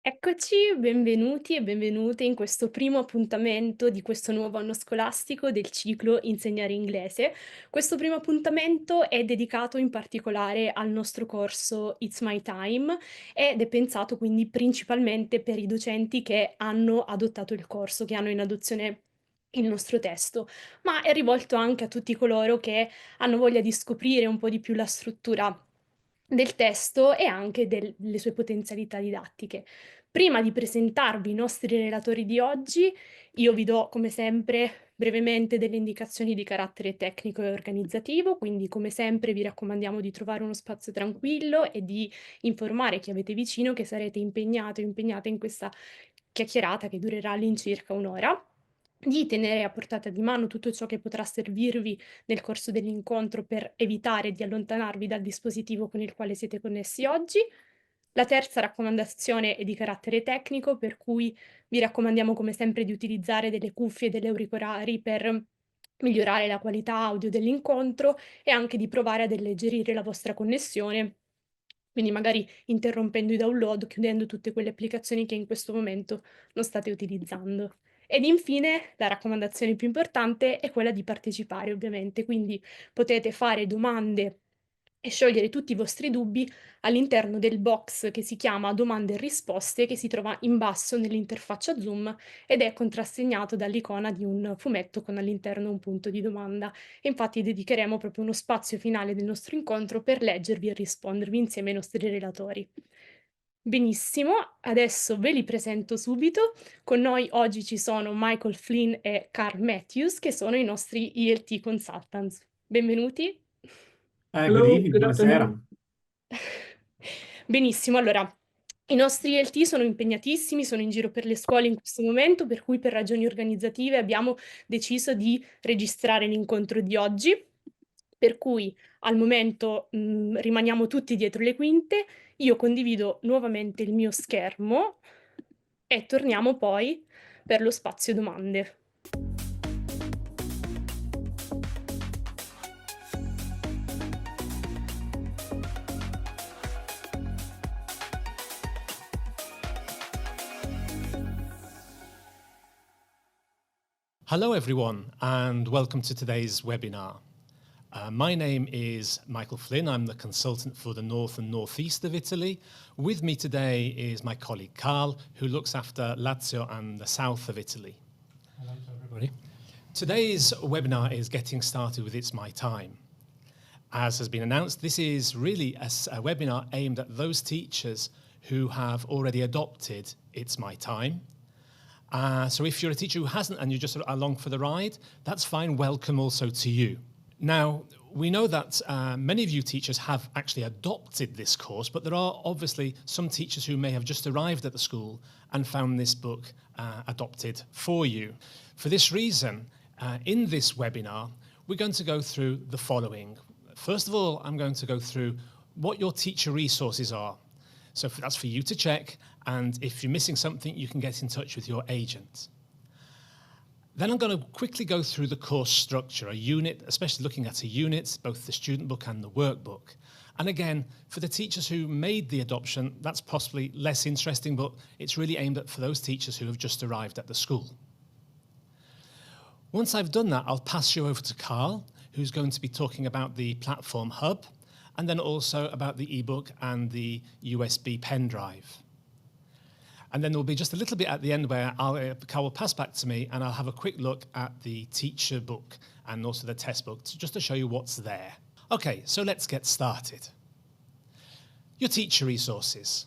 Eccoci, benvenuti e benvenute in questo primo appuntamento di questo nuovo anno scolastico del ciclo Insegnare inglese. Questo primo appuntamento è dedicato in particolare al nostro corso It's My Time ed è pensato quindi principalmente per i docenti che hanno adottato il corso, che hanno in adozione il nostro testo, ma è rivolto anche a tutti coloro che hanno voglia di scoprire un po' di più la struttura del testo e anche le sue potenzialità didattiche. Prima di presentarvi i nostri relatori di oggi, io vi do come sempre brevemente delle indicazioni di carattere tecnico e organizzativo, quindi come sempre vi raccomandiamo di trovare uno spazio tranquillo e di informare chi avete vicino che sarete impegnato o impegnata in questa chiacchierata che durerà all'incirca un'ora, di tenere a portata di mano tutto ciò che potrà servirvi nel corso dell'incontro per evitare di allontanarvi dal dispositivo con il quale siete connessi oggi. La terza raccomandazione è di carattere tecnico, per cui vi raccomandiamo come sempre di utilizzare delle cuffie e degli auricolari per migliorare la qualità audio dell'incontro e anche di provare ad alleggerire la vostra connessione, quindi magari interrompendo i download, chiudendo tutte quelle applicazioni che in questo momento non state utilizzando. Ed infine la raccomandazione più importante è quella di partecipare ovviamente, quindi potete fare domande e sciogliere tutti i vostri dubbi all'interno del box che si chiama domande e risposte, che si trova in basso nell'interfaccia Zoom ed è contrassegnato dall'icona di un fumetto con all'interno un punto di domanda. E infatti dedicheremo proprio uno spazio finale del nostro incontro per leggervi e rispondervi insieme ai nostri relatori. Benissimo, adesso ve li presento subito. Con noi oggi ci sono Michael Flynn e Carl Matthews, che sono i nostri ELT consultants. Benvenuti. Good Hello, evening, good buonasera. afternoon. Benissimo, allora, i nostri ELT sono impegnatissimi, sono in giro per le scuole in questo momento, per cui per ragioni organizzative abbiamo deciso di registrare l'incontro di oggi, per cui al momento, rimaniamo tutti dietro le quinte. Io condivido nuovamente il mio schermo e torniamo poi per lo spazio domande. Hello, everyone, and welcome to today's webinar. My name is Michael Flynn. I'm the consultant for the north and northeast of Italy. With me today is my colleague Carl, who looks after Lazio and the south of Italy. Hello to everybody. Today's webinar is getting started with It's My Time. As has been announced, this is really a webinar aimed at those teachers who have already adopted It's My Time. So if you're a teacher who hasn't and you're just along for the ride, that's fine. Welcome also to you. Now, we know that many of you teachers have actually adopted this course, but there are obviously some teachers who may have just arrived at the school and found this book adopted for you. For this reason, in this webinar, we're going to go through the following. First of all, I'm going to go through what your teacher resources are. So that's for you to check, and if you're missing something, you can get in touch with your agent. Then I'm going to quickly go through the course structure, a unit, especially looking at a unit, both the student book and the workbook. And again, for the teachers who made the adoption, that's possibly less interesting, but it's really aimed at for those teachers who have just arrived at the school. Once I've done that, I'll pass you over to Carl, who's going to be talking about the platform hub, and then also about the ebook and the USB pen drive. And then there'll be just a little bit at the end where Carl will pass back to me and I'll have a quick look at the teacher book and also the test book just to show you what's there. Okay, so let's get started. Your teacher resources.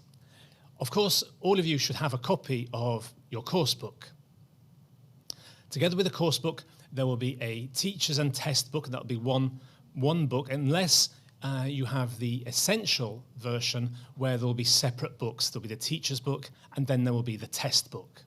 Of course, all of you should have a copy of your course book. Together with the course book, there will be a teachers and test book, and that'll be one book, unless you have the essential version where there will be separate books. There'll be the teacher's book, and then there will be the test book.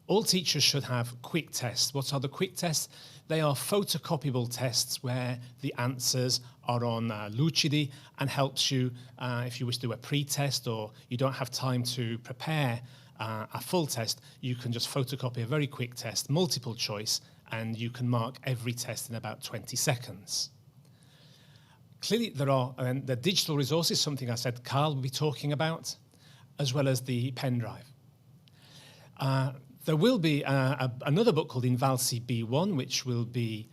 All teachers should have quick tests. What are the quick tests? They are photocopyable tests where the answers are on Lucidi and helps you if you wish to do a pre-test or you don't have time to prepare a full test, you can just photocopy a very quick test, multiple choice, and you can mark every test in about 20 seconds. Clearly, there are the digital resources, something I said Carl will be talking about. as well as the pen drive. There will be another book called Invalsi B1, which will be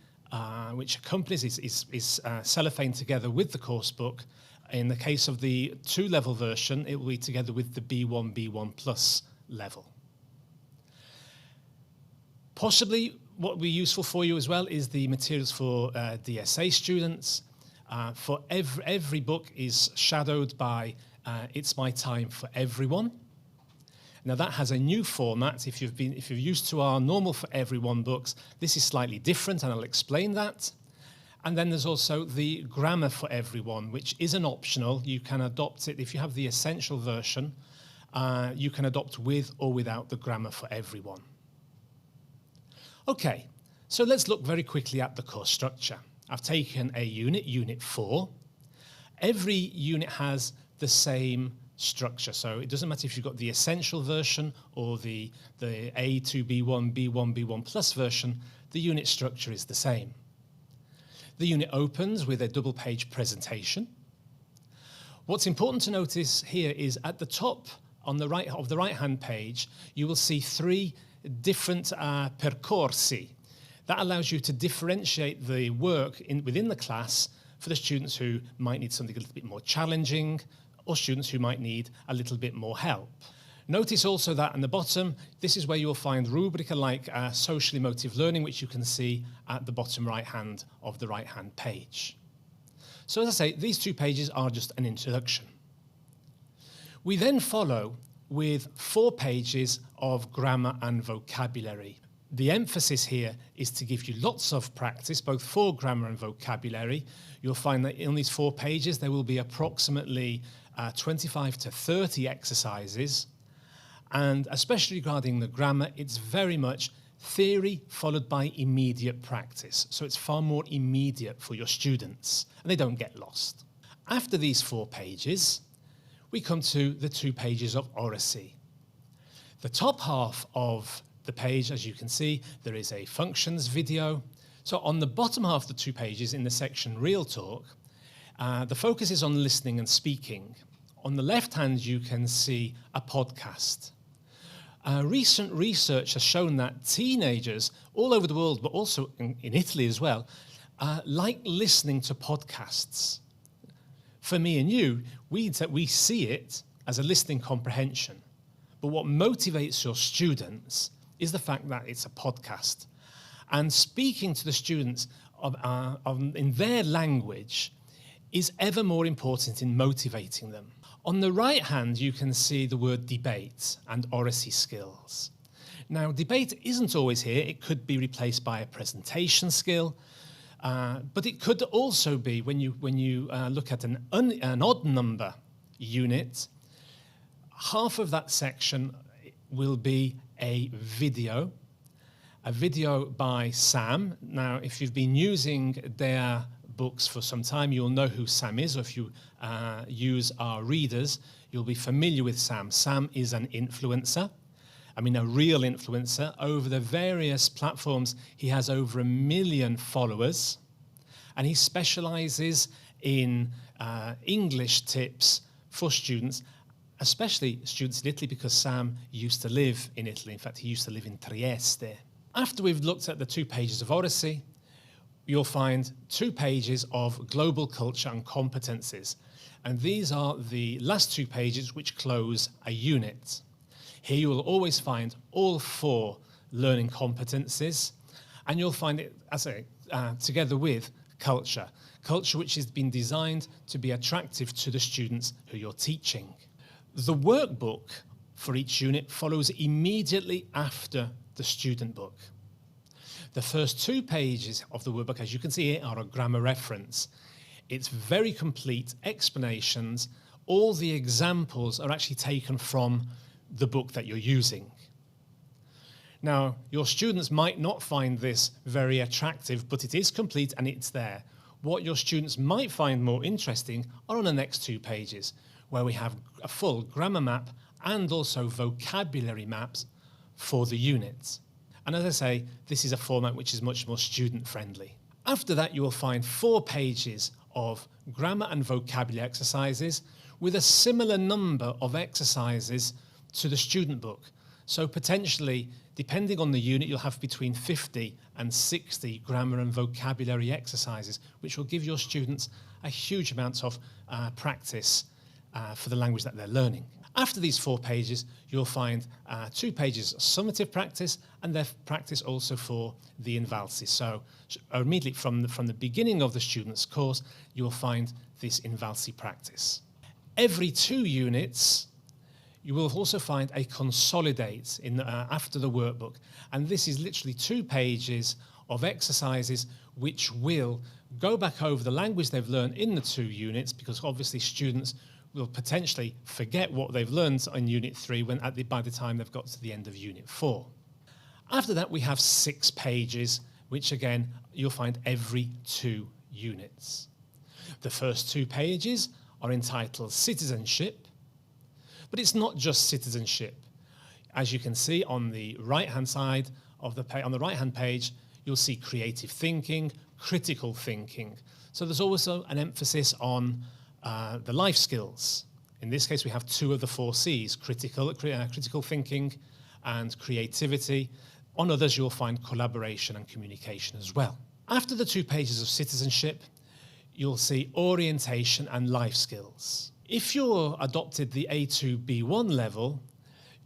which accompanies is cellophane together with the course book. In the case of the 2-level version, it will be together with the B1, B1 Plus level. Possibly what will be useful for you as well is the materials for DSA students. For every book is shadowed by It's My Time for Everyone. Now that has a new format. If you're used to our normal for everyone books, this is slightly different, and I'll explain that. And then there's also the grammar for everyone, which isn't optional. You can adopt it if you have the essential version. You can adopt with or without the grammar for everyone. Okay, so let's look very quickly at the course structure. I've taken a unit, Unit 4. Every unit has the same structure, so it doesn't matter if you've got the essential version or the A2, B1, B1, B1 Plus version, the unit structure is the same. The unit opens with a double-page presentation. What's important to notice here is at the top on the right of the right-hand page, you will see 3 different percorsi. That allows you to differentiate the work within the class for the students who might need something a little bit more challenging, or students who might need a little bit more help. Notice also that on the bottom, this is where you will find rubrica like social emotive learning, which you can see at the bottom right-hand of the right-hand page. So as I say, these 2 pages are just an introduction. We then follow with 4 pages of grammar and vocabulary. The emphasis here is to give you lots of practice, both for grammar and vocabulary. You'll find that in these 4 pages, there will be approximately 25 to 30 exercises. And especially regarding the grammar, it's very much theory followed by immediate practice. So it's far more immediate for your students, and they don't get lost. After these 4 pages, we come to the 2 pages of oracy. The top half of the page, as you can see, there is a functions video. So on the bottom half of the 2 pages in the section Real Talk, the focus is on listening and speaking. On the left hand, you can see a podcast. Recent research has shown that teenagers all over the world, but also in Italy as well, like listening to podcasts. For me and you, we see it as a listening comprehension. But what motivates your students is the fact that it's a podcast. And speaking to the students in their language is ever more important in motivating them. On the right hand, you can see the word debate and oracy skills. Now, debate isn't always here. It could be replaced by a presentation skill, but it could also be when you look at an odd number unit, half of that section will be a video by Sam. Now, if you've been using their books for some time, you'll know who Sam is, or if you use our readers, you'll be familiar with Sam. Sam is an influencer, a real influencer. Over the various platforms, he has over 1 million followers, and he specializes in English tips for students, especially students in Italy, because Sam used to live in Italy. In fact, he used to live in Trieste. After we've looked at the 2 pages of oracy, you'll find 2 pages of global culture and competencies. And these are the last 2 pages which close a unit. Here you will always find all 4 learning competencies, and you'll find it together with culture. Culture which has been designed to be attractive to the students who you're teaching. The workbook for each unit follows immediately after the student book. The first 2 pages of the workbook, as you can see here, are a grammar reference. It's very complete explanations. All the examples are actually taken from the book that you're using. Now, your students might not find this very attractive, but it is complete and it's there. What your students might find more interesting are on the next 2 pages, where we have a full grammar map and also vocabulary maps for the units. And as I say, this is a format which is much more student-friendly. After that, you will find 4 pages of grammar and vocabulary exercises, with a similar number of exercises to the student book. So potentially, depending on the unit, you'll have between 50 and 60 grammar and vocabulary exercises, which will give your students a huge amount of practice for the language that they're learning. After these 4 pages, you'll find 2 pages summative practice and then practice also for the Invalsi. So immediately from the beginning of the student's course, you will find this Invalsi practice. Every 2 units, you will also find a consolidate after the workbook. And this is literally 2 pages of exercises which will go back over the language they've learned in the 2 units, because obviously students will potentially forget what they've learned in Unit 3 by the time they've got to the end of Unit 4. After that, we have 6 pages, which again, you'll find every 2 units. The first 2 pages are entitled Citizenship, but it's not just citizenship. As you can see on the right-hand side of on the right-hand page, you'll see creative thinking, critical thinking. So there's also an emphasis on the life skills. In this case, we have 2 of the 4 C's, critical thinking and creativity. On others, you'll find collaboration and communication as well. After the 2 pages of citizenship, you'll see orientation and life skills. If you're adopted the A2 B1 level,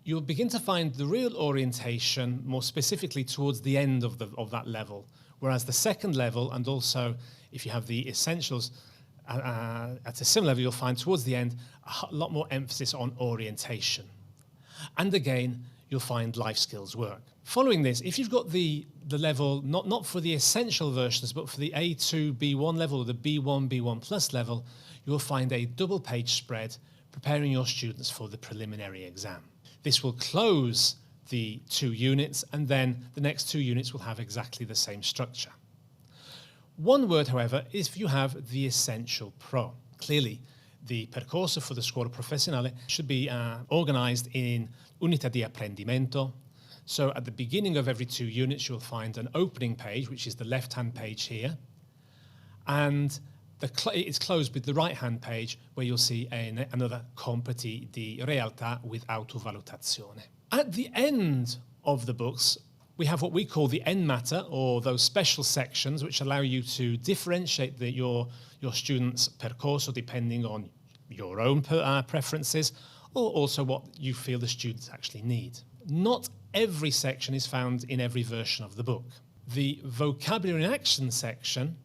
you'll begin to find the real orientation more specifically towards the end of that level, whereas the second level, and also if you have the essentials at a similar level, you'll find towards the end a lot more emphasis on orientation. And again, you'll find life skills work. Following this, if you've got the level, not for the essential versions, but for the A2 B1 level or the B1 B1 plus level, you'll find a double page spread preparing your students for the preliminary exam. This will close the 2 units, and then the next 2 units will have exactly the same structure. One word, however, is if you have the Essential Pro. Clearly, the percorso for the Scuola Professionale should be organized in unità di apprendimento. So at the beginning of every 2 units, you'll find an opening page, which is the left-hand page here. And it's closed with the right-hand page, where you'll see another compiti di realtà with autovalutazione. At the end of the books, we have what we call the end matter, or those special sections which allow you to differentiate your students' percorso depending on your own preferences, or also what you feel the students actually need. Not every section is found in every version of the book. The vocabulary and action section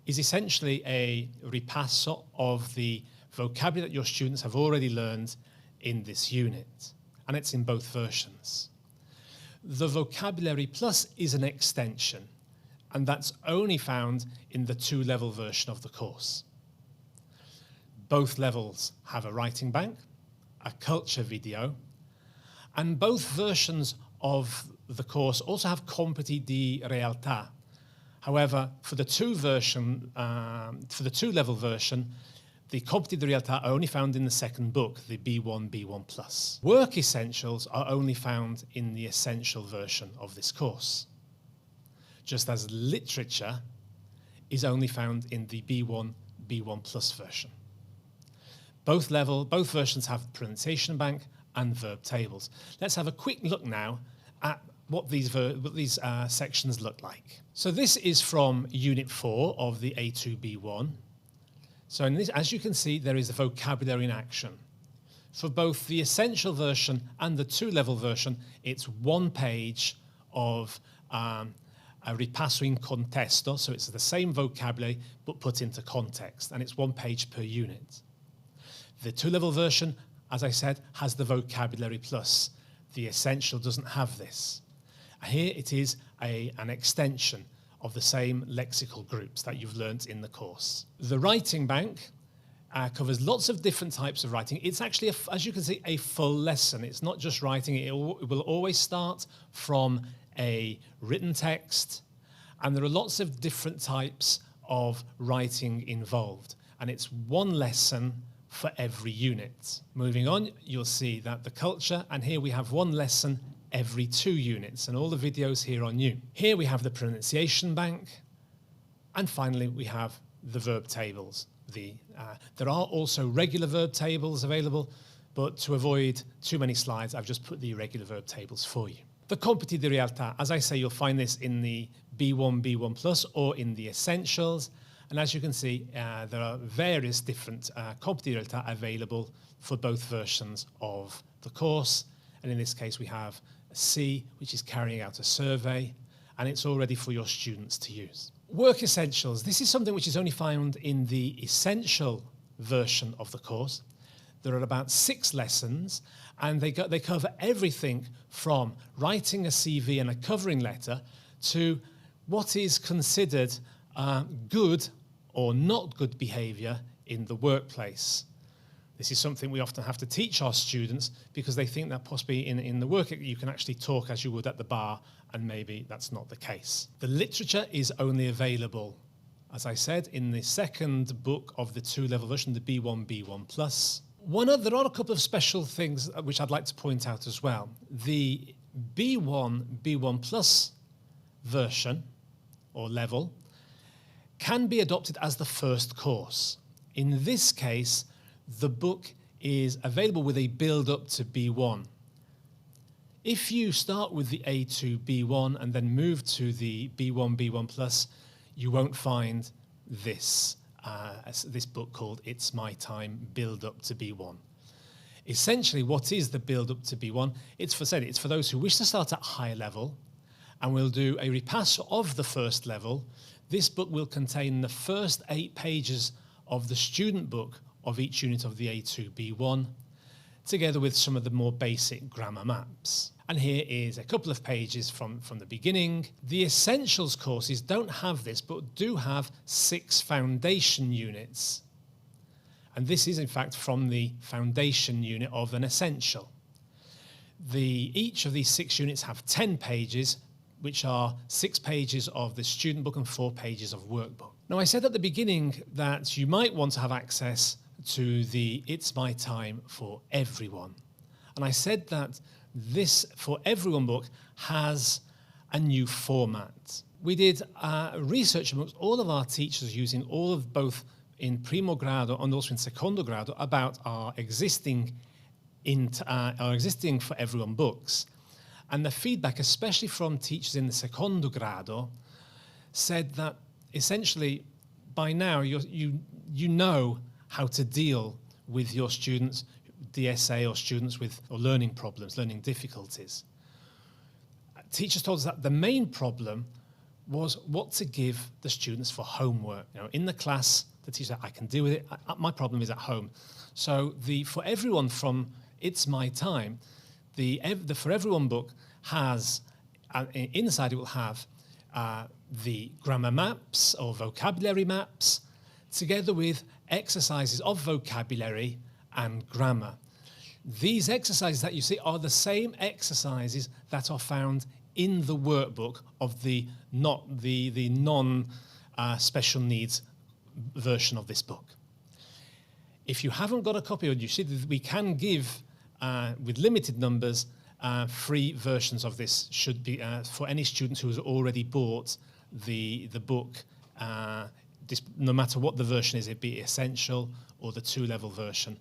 is essentially a ripasso of the vocabulary that your students have already learned in this unit, and it's in both versions. The Vocabulary Plus is an extension, and that's only found in the 2-level version of the course. Both levels have a writing bank, a culture video, and both versions of the course also have compiti di realtà. However, for the 2-level version, the compiti di realtà are only found in the second book, the B1, B1 plus. Work essentials are only found in the essential version of this course, just as literature is only found in the B1, B1 plus version. Both versions have pronunciation bank and verb tables. Let's have a quick look now at what these sections look like. So this is from Unit 4 of the A2B1. So in this, as you can see, there is a vocabulary in action. For both the essential version and the 2-level version, it's 1 page of a ripasso in contesto, so it's the same vocabulary but put into context, and it's 1 page per unit. The 2-level version, as I said, has the vocabulary plus. The essential doesn't have this. Here it is an extension of the same lexical groups that you've learnt in the course. The writing bank covers lots of different types of writing. It's actually, as you can see, a full lesson. It's not just writing. It will always start from a written text, and there are lots of different types of writing involved. And it's 1 lesson for every unit. Moving on, you'll see that the culture, and here we have 1 lesson every 2 units, and all the videos here are new. Here we have the pronunciation bank, and finally we have the verb tables. There are also regular verb tables available, but to avoid too many slides, I've just put the irregular verb tables for you. The compiti di realtà, as I say, you'll find this in the B1, B1 Plus, or in the Essentials. And as you can see, there are various different compiti di realtà available for both versions of the course. And in this case, we have a C, which is carrying out a survey, and it's all ready for your students to use. Work Essentials. This is something which is only found in the essential version of the course. There are about 6 lessons, and they cover everything from writing a CV and a covering letter to what is considered good or not good behaviour in the workplace. This is something we often have to teach our students because they think that possibly in the work you can actually talk as you would at the bar, and maybe that's not the case. The literature is only available, as I said, in the second book of the 2-level version, the B1, B1 Plus. There are a couple of special things which I'd like to point out as well. The B1, B1 Plus version or level can be adopted as the first course. In this case, the book is available with a build-up to B1. If you start with the A2 B1 and then move to the B1 B1 Plus, you won't find this book called It's My Time Build-Up to B1. Essentially, what is the build-up to B1? It's for those who wish to start at high level, and we'll do a repass of the first level. This book will contain the first 8 pages of the student book of each unit of the A2 B1, together with some of the more basic grammar maps. And here is a couple of pages from the beginning. The Essentials courses don't have this, but do have 6 foundation units. And this is, in fact, from the foundation unit of an Essential. Each of these 6 units have 10 pages, which are 6 pages of the student book and 4 pages of workbook. Now, I said at the beginning that you might want to have access to the It's My Time for Everyone. And I said that this For Everyone book has a new format. We did research amongst all of our teachers using all of both in Primo Grado and also in Secondo Grado about our existing For Everyone books. And the feedback, especially from teachers in the Secondo Grado, said that essentially by now you know how to deal with your students, DSA, or students with learning problems, learning difficulties. Teachers told us that the main problem was what to give the students for homework. In the class, the teacher said, I can deal with it. My problem is at home. So For Everyone from It's My Time, the For Everyone book has, inside it will have the grammar maps or vocabulary maps, together with exercises of vocabulary and grammar. These exercises that you see are the same exercises that are found in the workbook of the non-special needs version of this book. If you haven't got a copy, or you see that we can give, with limited numbers, free versions of this should be for any student who has already bought the book, no matter what the version is, it be Essential or the 2-level version.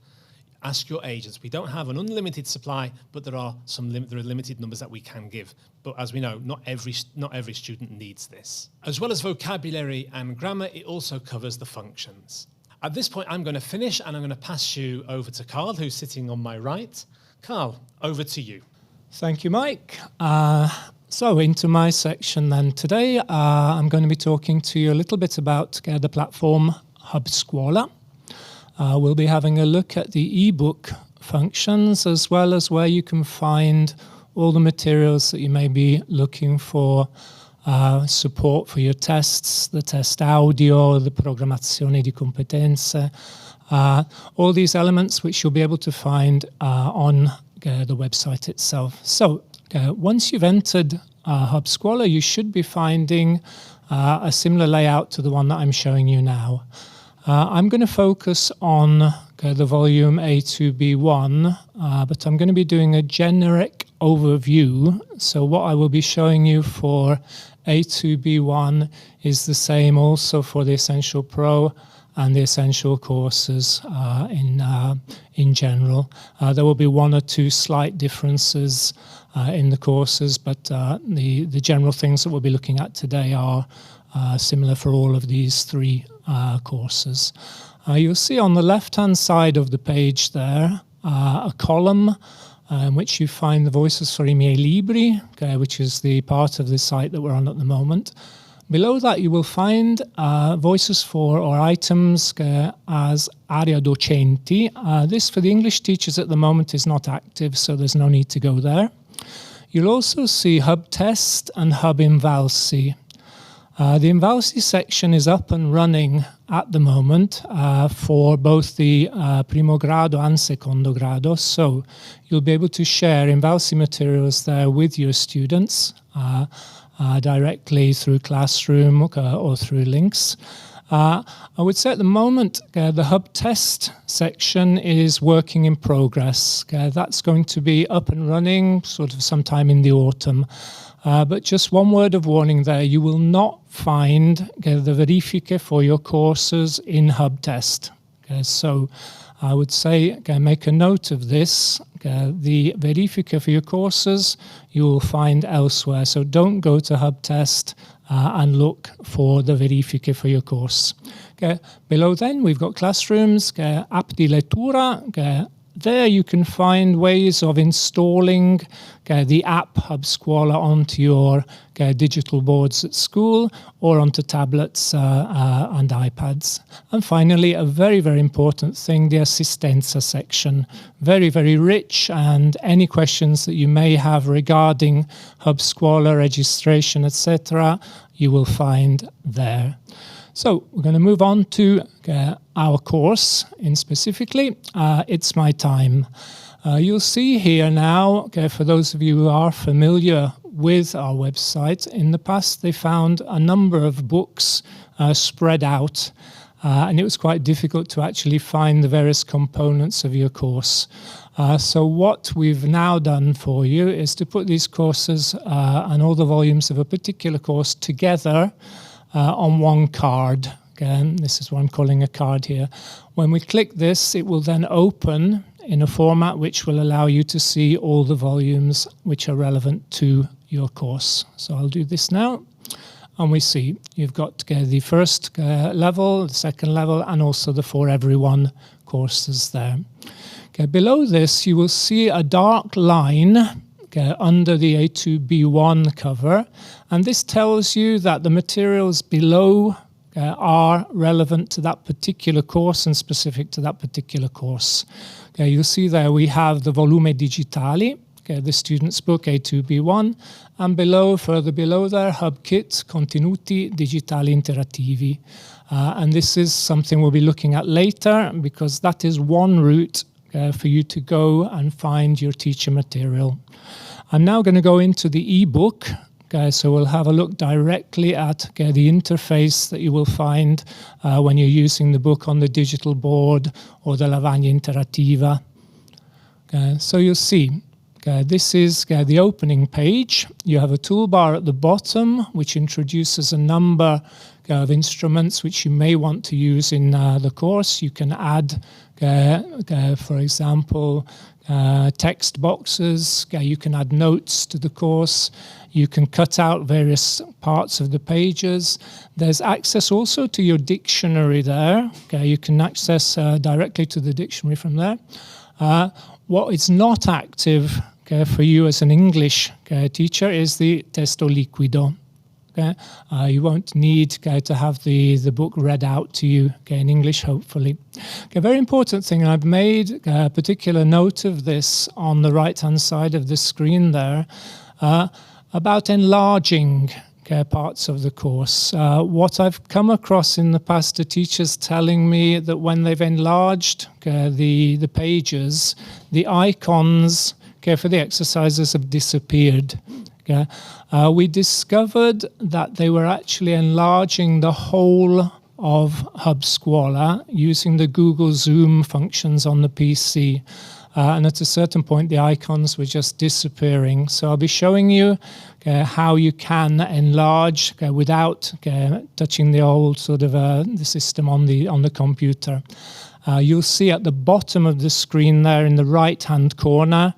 Ask your agents. We don't have an unlimited supply, but there are limited numbers that we can give. But as we know, not every student needs this. As well as vocabulary and grammar, it also covers the functions. At this point, I'm going to finish, and I'm going to pass you over to Carl, who's sitting on my right. Carl, over to you. Thank you, Mike. So into my section then. Today, I'm going to be talking to you a little bit about the platform HubScuola. We'll be having a look at the ebook functions, as well as where you can find all the materials that you may be looking for, support for your tests, the test audio, the programmazione di competenze, all these elements which you'll be able to find on the website itself. So once you've entered HubScuola, you should be finding a similar layout to the one that I'm showing you now. I'm going to focus on the volume A2B1, but I'm going to be doing a generic overview. So what I will be showing you for A2B1 is the same also for the Essential Pro and the essential courses in general. There will be one or two slight differences in the courses, but the general things that we'll be looking at today are similar for all of these three courses. You'll see on the left-hand side of the page there a column in which you find the Voices for i miei libri, which is the part of the site that we're on at the moment. Below that you will find Voices for or items as Area Docenti. This for the English teachers at the moment is not active, so there's no need to go there. You'll also see Hub Test and Hub Invalsi. The Invalsi section is up and running at the moment for both the primo grado and secondo grado, so you'll be able to share Invalsi materials there with your students directly through Classroom or through links. I would say at the moment the Hub Test section is working in progress. That's going to be up and running sort of sometime in the autumn. But just one word of warning there, you will not find the verifiche for your courses in Hub Test. So I would say make a note of this. The verifiche for your courses you will find elsewhere. So don't go to Hub Test and look for the verifiche for your course. Below then we've got Classrooms, app di lettura. There you can find ways of installing the app Hub Scuola onto your digital boards at school or onto tablets and iPads. And finally, a very, very important thing, the Assistenza section. Very, very rich, and any questions that you may have regarding Hub Scuola registration, etc., you will find there. So we're going to move on to our course in specifically. It's My Time. You'll see here now, for those of you who are familiar with our website, in the past they found a number of books spread out, and it was quite difficult to actually find the various components of your course. So what we've now done for you is to put these courses and all the volumes of a particular course together on one card. Again, this is what I'm calling a card here. When we click this, it will then open in a format which will allow you to see all the volumes which are relevant to your course. So I'll do this now, and we see you've got the first level, the second level, and also the For Everyone courses there. Below this, you will see a dark line under the A2B1 cover, and this tells you that the materials below are relevant to that particular course and specific to that particular course. You'll see there we have the Volume Digitali, the student's book A2B1, and below, further below there, Hub Kit Contenuti Digitali Interattivi. And this is something we'll be looking at later, because that is one route for you to go and find your teacher material. I'm now going to go into the ebook, so we'll have a look directly at the interface that you will find when you're using the book on the digital board or the Lavagna Interattiva. So you'll see, this is the opening page. You have a toolbar at the bottom which introduces a number of instruments which you may want to use in the course. You can add, for example, text boxes. You can add notes to the course. You can cut out various parts of the pages. There's access also to your dictionary there. You can access directly to the dictionary from there. What is not active for you as an English teacher is the testo liquido. You won't need to have the book read out to you in English, hopefully. A very important thing, and I've made a particular note of this on the right-hand side of the screen there, about enlarging parts of the course. What I've come across in the past are teachers telling me that when they've enlarged the pages, the icons for the exercises have disappeared. We discovered that they were actually enlarging the whole of Hub Scuola using the Google Zoom functions on the PC. and at a certain point the icons were just disappearing. So I'll be showing you how you can enlarge without touching the old sort of the system on the computer. You'll see at the bottom of the screen there in the right-hand corner,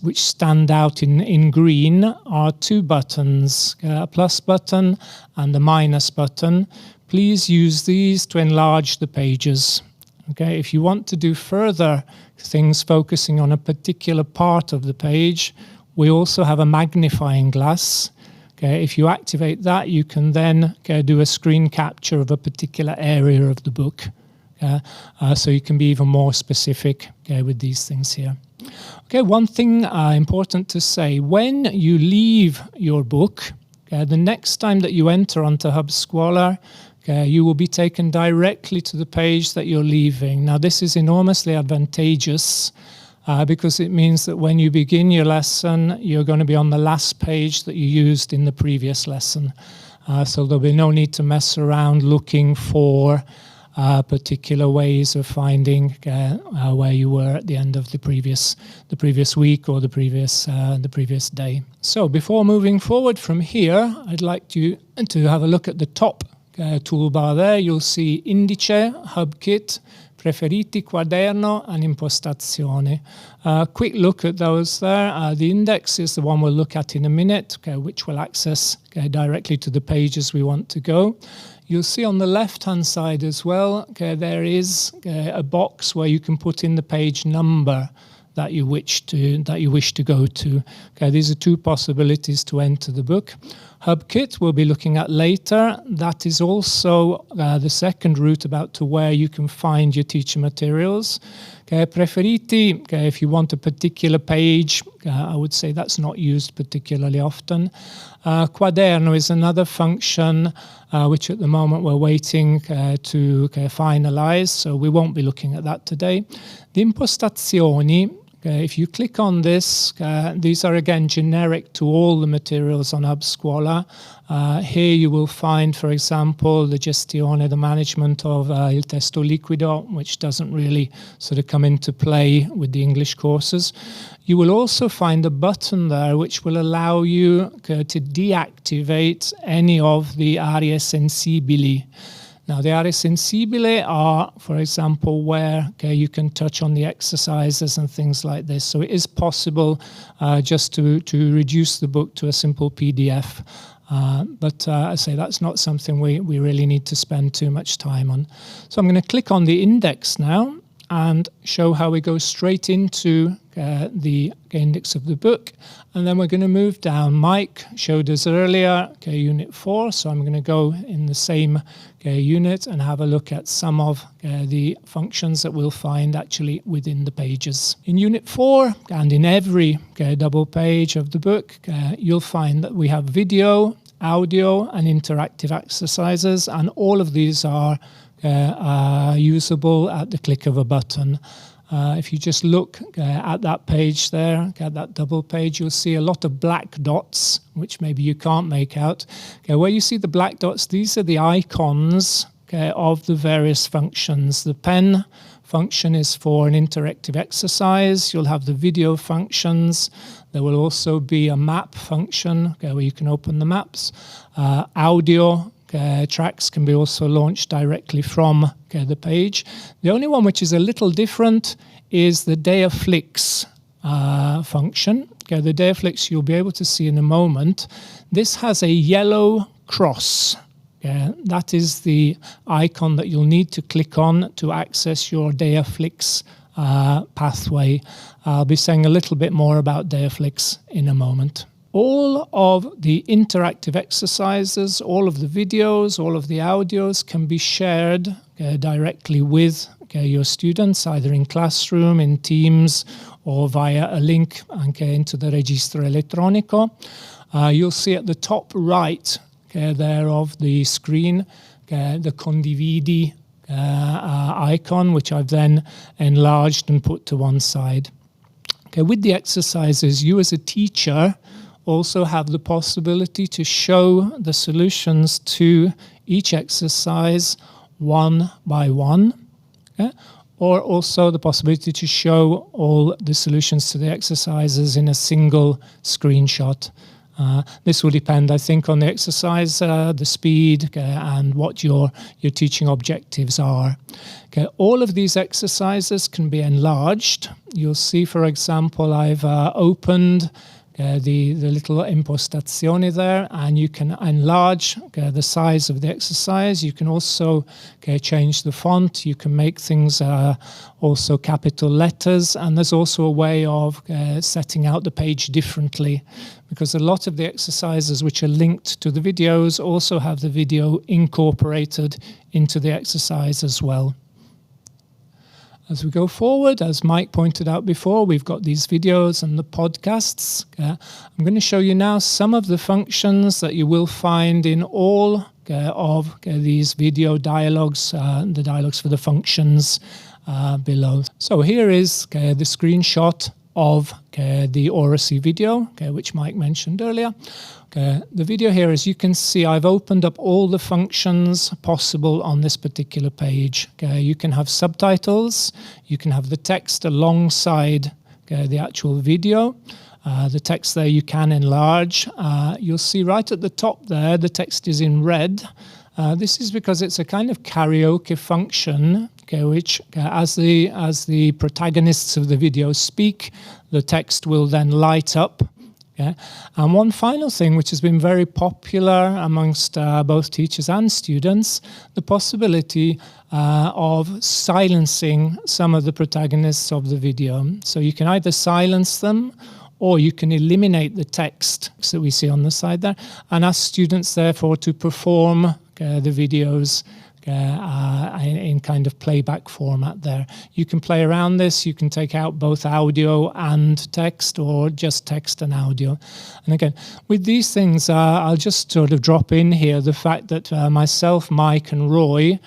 which stand out in green, are two buttons, a plus button and a minus button. Please use these to enlarge the pages. Okay, if you want to do further things focusing on a particular part of the page, we also have a magnifying glass. Okay, if you activate that, you can then do a screen capture of a particular area of the book. So you can be even more specific with these things here. Okay, one thing important to say, when you leave your book, the next time that you enter onto Hub Scuola, you will be taken directly to the page that you're leaving. Now, this is enormously advantageous because it means that when you begin your lesson, you're going to be on the last page that you used in the previous lesson. So there'll be no need to mess around looking for particular ways of finding where you were at the end of the previous week or the previous day. So before moving forward from here, I'd like you to have a look at the top toolbar there. You'll see Indice, HubKit, Preferiti, Quaderno, and Impostazione. Quick look at those there. The index is the one we'll look at in a minute, which will access directly to the pages we want to go. You'll see on the left-hand side as well, there is a box where you can put in the page number that you wish to go to. These are two possibilities to enter the book. HubKit we'll be looking at later. That is also the second route about to where you can find your teacher materials. Preferiti, if you want a particular page, I would say that's not used particularly often. Quaderno is another function which at the moment we're waiting to finalize, so we won't be looking at that today. The Impostazioni, if you click on this, these are again generic to all the materials on Hub Scuola. Here you will find, for example, the gestione, the management of il testo liquido, which doesn't really sort of come into play with the English courses. You will also find a button there which will allow you to deactivate any of the aree sensibili. Now, the aree sensibili are, for example, where you can touch on the exercises and things like this. So it is possible just to reduce the book to a simple PDF. But I say that's not something we really need to spend too much time on. So I'm going to click on the index now and show how we go straight into the index of the book. And then we're going to move down. Mike showed us earlier Unit 4, so I'm going to go in the same unit and have a look at some of the functions that we'll find actually within the pages. In Unit 4, and in every double page of the book, you'll find that we have video, audio, and interactive exercises, and all of these are usable at the click of a button. If you just look at that page there, at that double page, you'll see a lot of black dots, which maybe you can't make out. Where you see the black dots, these are the icons of the various functions. The pen function is for an interactive exercise. You'll have the video functions. There will also be a map function where you can open the maps. Audio tracks can be also launched directly from the page. The only one which is a little different is the Deaflix function. The Deaflix you'll be able to see in a moment. This has a yellow cross. That is the icon that you'll need to click on to access your Deaflix pathway. I'll be saying a little bit more about Deaflix in a moment. All of the interactive exercises, all of the videos, all of the audios can be shared directly with your students, either in Classroom, in Teams, or via a link into the Registro Elettronico. You'll see at the top right there of the screen the Condividi icon, which I've then enlarged and put to one side. With the exercises, you as a teacher also have the possibility to show the solutions to each exercise one by one, or also the possibility to show all the solutions to the exercises in a single screenshot. This will depend, I think, on the exercise, the speed, and what your teaching objectives are. Okay, all of these exercises can be enlarged. You'll see, for example, I've opened the little impostazione there, and you can enlarge the size of the exercise. You can also change the font. You can make things also capital letters, and there's also a way of setting out the page differently, because a lot of the exercises which are linked to the videos also have the video incorporated into the exercise as well. As we go forward, as Mike pointed out before, we've got these videos and the podcasts. I'm going to show you now some of the functions that you will find in all of these video dialogues, the dialogues for the functions below. So here is the screenshot of the Oracy video, which Mike mentioned earlier. The video here, as you can see, I've opened up all the functions possible on this particular page. You can have subtitles, you can have the text alongside the actual video. The text there you can enlarge. You'll see right at the top there, the text is in red. This is because it's a kind of karaoke function, which as the protagonists of the video speak, the text will then light up. And one final thing which has been very popular amongst both teachers and students, the possibility of silencing some of the protagonists of the video. So you can either silence them, or you can eliminate the text that we see on the side there, and ask students therefore to perform the videos in kind of playback format there. You can play around this, you can take out both audio and text, or just text and audio. And again, with these things, I'll just sort of drop in here the fact that myself, Mike and Roy,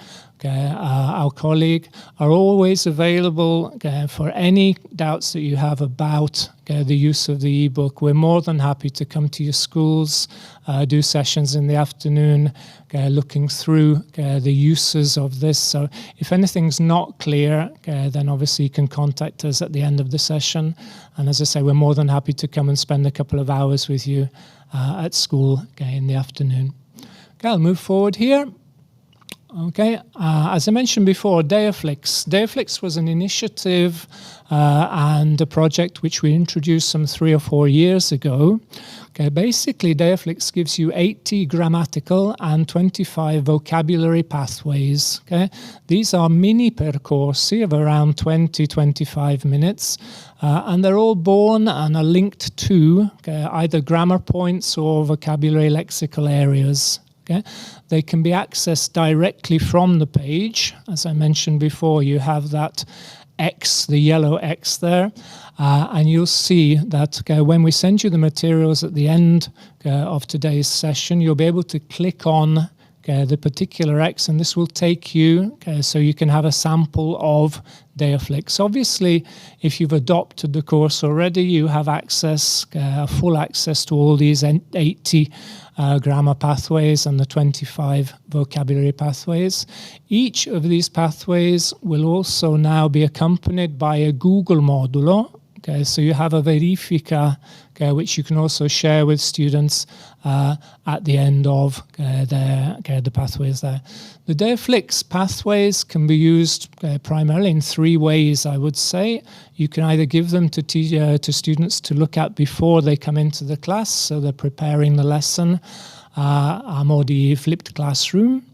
our colleague, are always available for any doubts that you have about the use of the ebook. We're more than happy to come to your schools, do sessions in the afternoon, looking through the uses of this. So if anything's not clear, then obviously you can contact us at the end of the session. And as I say, we're more than happy to come and spend a couple of hours with you at school in the afternoon. Okay, I'll move forward here. Okay, as I mentioned before, Deaflix. Deaflix was an initiative and a project which we introduced some 3 or 4 years ago. Okay, basically, Deaflix gives you 80 grammatical and 25 vocabulary pathways. Okay, these are mini percorsi of around 20-25 minutes, and they're all born and are linked to either grammar points or vocabulary lexical areas. Okay. They can be accessed directly from the page. As I mentioned before, you have that X, the yellow X there, and you'll see that when we send you the materials at the end of today's session, you'll be able to click on the particular X, and this will take you so you can have a sample of Deaflix. Obviously, if you've adopted the course already, you have access, full access to all these 80 grammar pathways and the 25 vocabulary pathways. Each of these pathways will also now be accompanied by a Google modulo. Okay, so you have a verifica, which you can also share with students at the end of the pathways there. The Deaflix pathways can be used primarily in 3 ways, I would say. You can either give them to students to look at before they come into the class, so they're preparing the lesson, or the flipped classroom.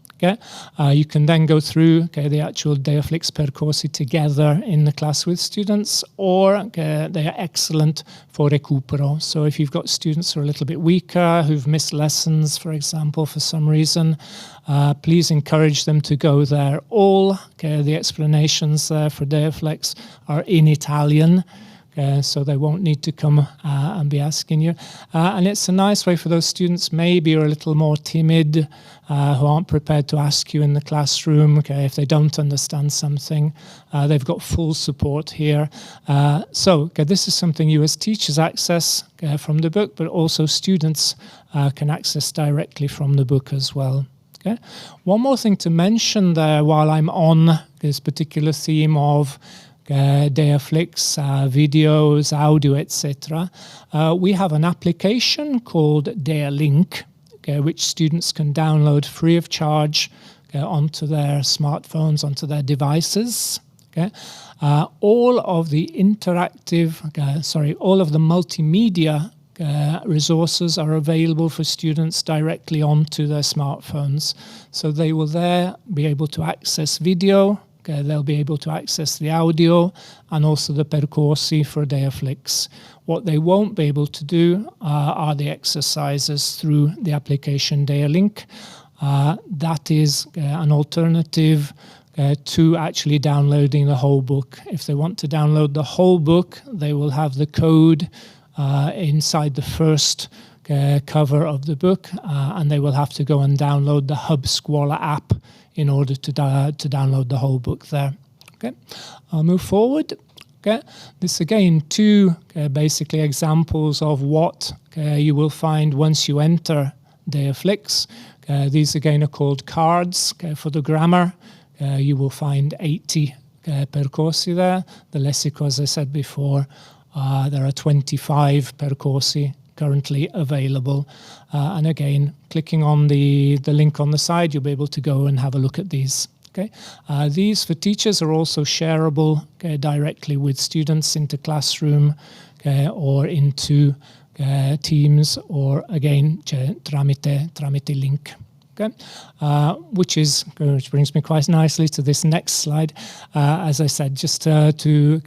You can then go through the actual Deaflix percorsi together in the class with students, or they are excellent for recupero. So if you've got students who are a little bit weaker, who've missed lessons, for example, for some reason, please encourage them to go there. All the explanations there for Deaflix are in Italian. So they won't need to come and be asking you. And it's a nice way for those students maybe who are a little more timid, who aren't prepared to ask you in the classroom, if they don't understand something. They've got full support here. So this is something you as teachers access from the book, but also students can access directly from the book as well. Okay. One more thing to mention there while I'm on this particular theme of Deaflix, videos, audio, etc., we have an application called DeaLink, which students can download free of charge onto their smartphones, onto their devices. All of the all of the multimedia resources are available for students directly onto their smartphones. So they will there be able to access video, they'll be able to access the audio and also the percorsi for Deaflix. What they won't be able to do are the exercises through the application DeaLink. That is an alternative to actually downloading the whole book. If they want to download the whole book, they will have the code inside the first cover of the book, and they will have to go and download the Hub Scuola app in order to download the whole book there. Okay, I'll move forward. Okay, this again two basically examples of what you will find once you enter Deaflix. These again are called cards for the grammar. You will find 80 percorsi there. The lessico, as I said before, there are 25 percorsi currently available. And again, clicking on the link on the side, you'll be able to go and have a look at these. Okay. These for teachers are also shareable directly with students into Classroom or into Teams, or again tramite link. Okay, which brings me quite nicely to this next slide. As I said, just to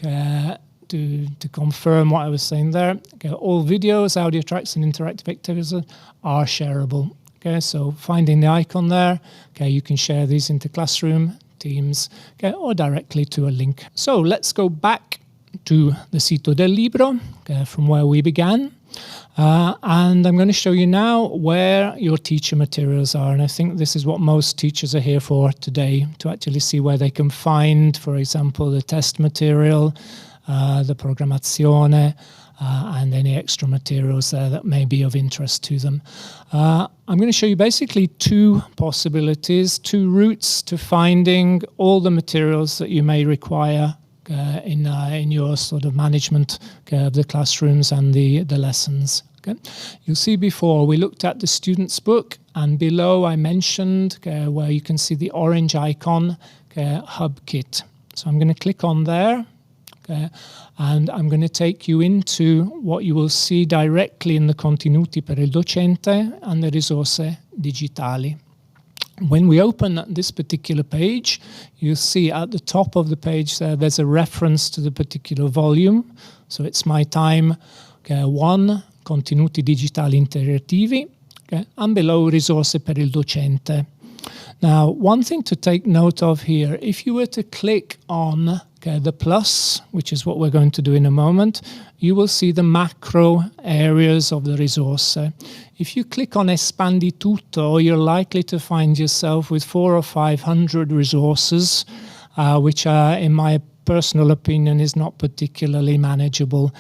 confirm what I was saying there, all videos, audio tracks, and interactive activities are shareable. Okay, so finding the icon there, you can share these into Classroom, Teams, or directly to a link. So let's go back to the sito del libro, from where we began. And I'm going to show you now where your teacher materials are. And I think this is what most teachers are here for today, to actually see where they can find, for example, the test material, the programmazione, and any extra materials there that may be of interest to them. I'm going to show you basically two possibilities, two routes to finding all the materials that you may require in your sort of management of the classrooms and the lessons. Okay. You'll see before we looked at the student's book, and below I mentioned where you can see the orange icon, Hub Kit. So I'm going to click on there, and I'm going to take you into what you will see directly in the contenuti per il docente and the risorse digitali. When we open this particular page, you see at the top of the page there's a reference to the particular volume. So it's My Time 1, Contenuti Digitali Interattivi, and below Risorse per il Docente. Now, one thing to take note of here, if you were to click on the plus, which is what we're going to do in a moment, you will see the macro areas of the resource. If you click on Espandi Tutto, you're likely to find yourself with 400 or 500 resources, which in my personal opinion is not particularly manageable.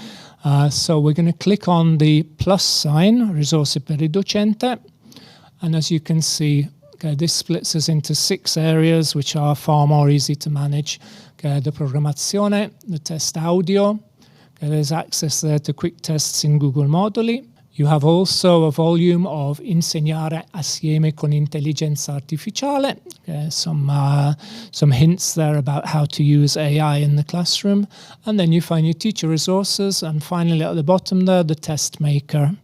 So we're going to click on the plus sign, Risorse per il Docente, and as you can see, this splits us into 6 areas which are far more easy to manage. The programmazione, the test audio, there's access there to quick tests in Google Moduli. You have also a volume of Insegnare assieme con intelligenza artificiale, some hints there about how to use AI in the classroom. And then you find your teacher resources, and finally at the bottom there, the test maker.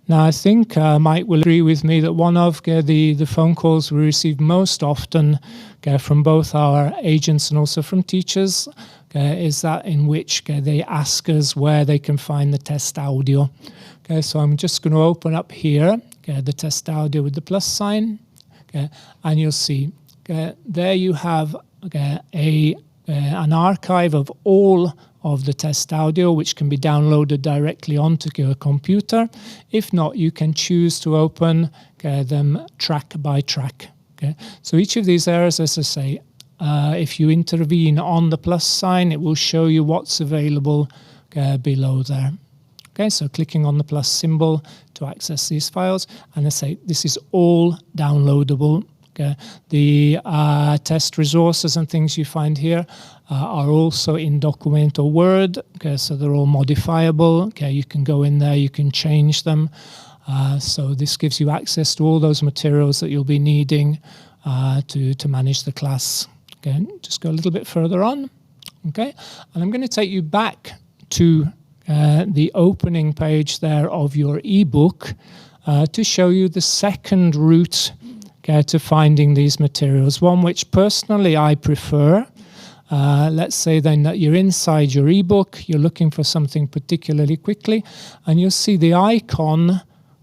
Now, I think Mike will agree with me that one of the phone calls we receive most often from both our agents and also from teachers is that in which they ask us where they can find the test audio. So I'm just going to open up here the test audio with the plus sign, and you'll see there you have an archive of all of the test audio, which can be downloaded directly onto your computer. If not, you can choose to open them track by track. So each of these areas, as I say, if you intervene on the plus sign, it will show you what's available below there. So clicking on the plus symbol to access these files, and I say this is all downloadable Okay. The test resources and things you find here are also in Documento Word. Okay, so they're all modifiable. Okay, you can go in there, you can change them. So this gives you access to all those materials that you'll be needing to manage the class. Okay, just go a little bit further on. Okay, and I'm going to take you back to the opening page there of your ebook to show you the second route to finding these materials, one which personally I prefer. Let's say then that you're inside your ebook, you're looking for something particularly quickly, and you'll see the icon